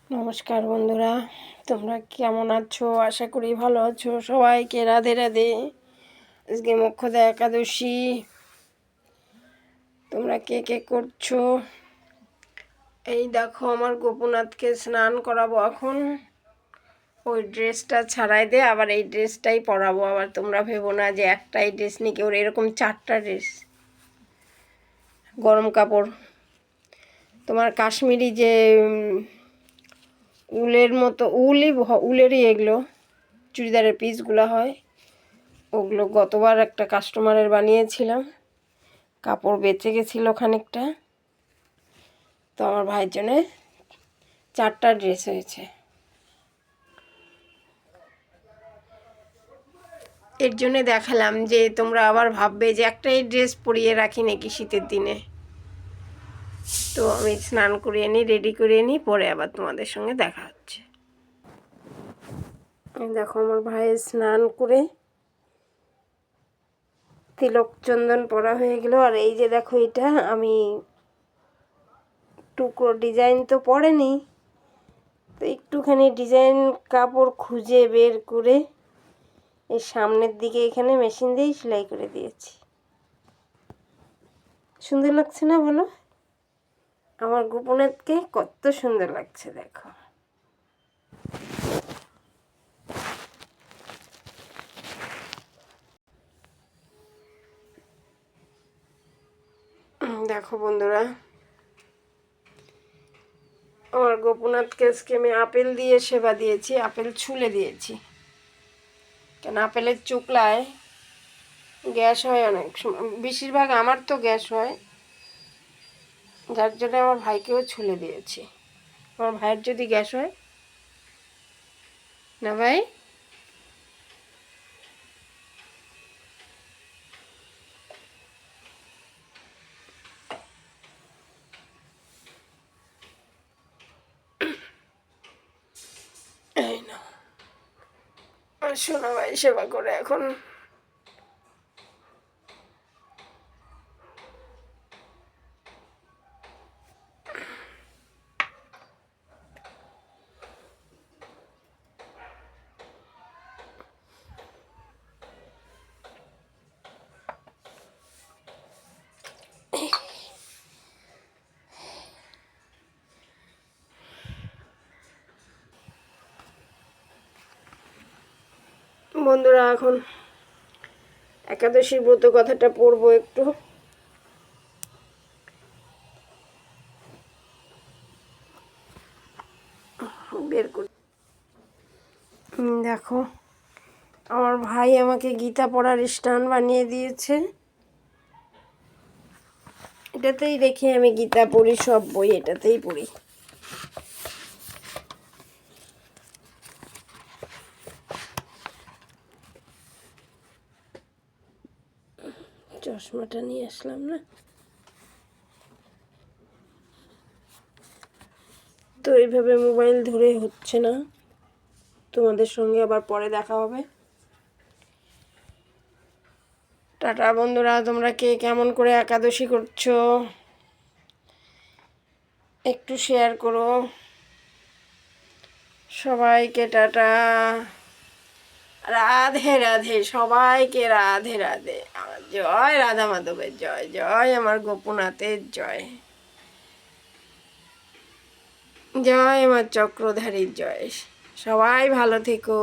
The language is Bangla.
নমস্কার বন্ধুরা, তোমরা কেমন আছো? আশা করি ভালো আছো। সবাইকে রাধে রাধে। আজকে মোক্ষদা একাদশী। তোমরা কে কে করছো? এই দেখো, আমার গোপুনাথকে স্নান করাবো এখন। ওই ড্রেসটা ছাড়াই দে, আবার এই ড্রেসটাই পরাবো। আবার তোমরা ভেবো না যে একটাই ড্রেস নিয়ে, ওর এরকম 4টা ড্রেস। গরম কাপড়, তোমার কাশ্মীরি যে উলের মতো, উলেরই এগুলো চুড়িদারের পিসগুলো হয়, ওগুলো গতবার একটা কাস্টমারের বানিয়েছিলাম, কাপড় বেঁচে গেছিলো খানিকটা, তো আমার ভাইয়ের জন্যে 4টা ড্রেস হয়েছে। এর জন্যে দেখালাম যে তোমরা আবার ভাববে যে একটাই ড্রেস পরিয়ে রাখি নাকি শীতের দিনে। তো আমি স্নান করিয়ে নিই, রেডি করিয়ে নিই, পরে আবার তোমাদের সঙ্গে দেখা হচ্ছে। দেখো, আমার ভাইয়ের স্নান করে তিলক চন্দন পরা হয়ে গেল। আর এই যে দেখো, এটা আমি টুকরো ডিজাইন তো পরেনি, তো একটুখানি ডিজাইন কাপড় খুঁজে বের করে এই সামনের দিকে এখানে মেশিন দিয়ে সেলাই করে দিয়েছি। সুন্দর লাগছে না বলো? আমার গোপনাথকে কত সুন্দর লাগছে দেখো। দেখো বন্ধুরা, আমার গোপনাথকে আজকে আমি আপেল দিয়ে সেবা দিয়েছি, আপেল ছুলে দিয়েছি। কেন, আপেলের চোকলায় গ্যাস হয় অনেক সময়, বেশিরভাগ আমার তো গ্যাস হয়, যার জন্য আমার ভাইকেও ছুলে দিয়েছি। আমার ভাইয়ের যদি গ্যাস হয় না ভাই, এই না শোনা ভাই সেবা করে এখন। বন্ধুরা, এখন একাদশীর ব্রত কথাটা পড়বো একটু। বের করি। দেখো, আমার ভাই আমাকে গীতা পড়ার স্ট্যান্ড বানিয়ে দিয়েছে। এটাতেই রেখে আমি গীতা পড়ি, সব বই এটাতেই পড়ি। চশমাটা নিয়ে আসলাম না, তো এইভাবে মোবাইল ধরে হচ্ছে না। তোমাদের সঙ্গে আবার পরে দেখা হবে। টাটা বন্ধুরা, তোমরা কে কেমন করে একাদশী করছো একটু শেয়ার করো। সবাইকে টাটা, রাধে রাধে, সবাইকে রাধে রাধে। আমার জয় রাধা মাধবের জয়, জয় আমার গোপনাথের জয়, জয় আমার চক্রধারীর জয়। সবাই ভালো থেকো।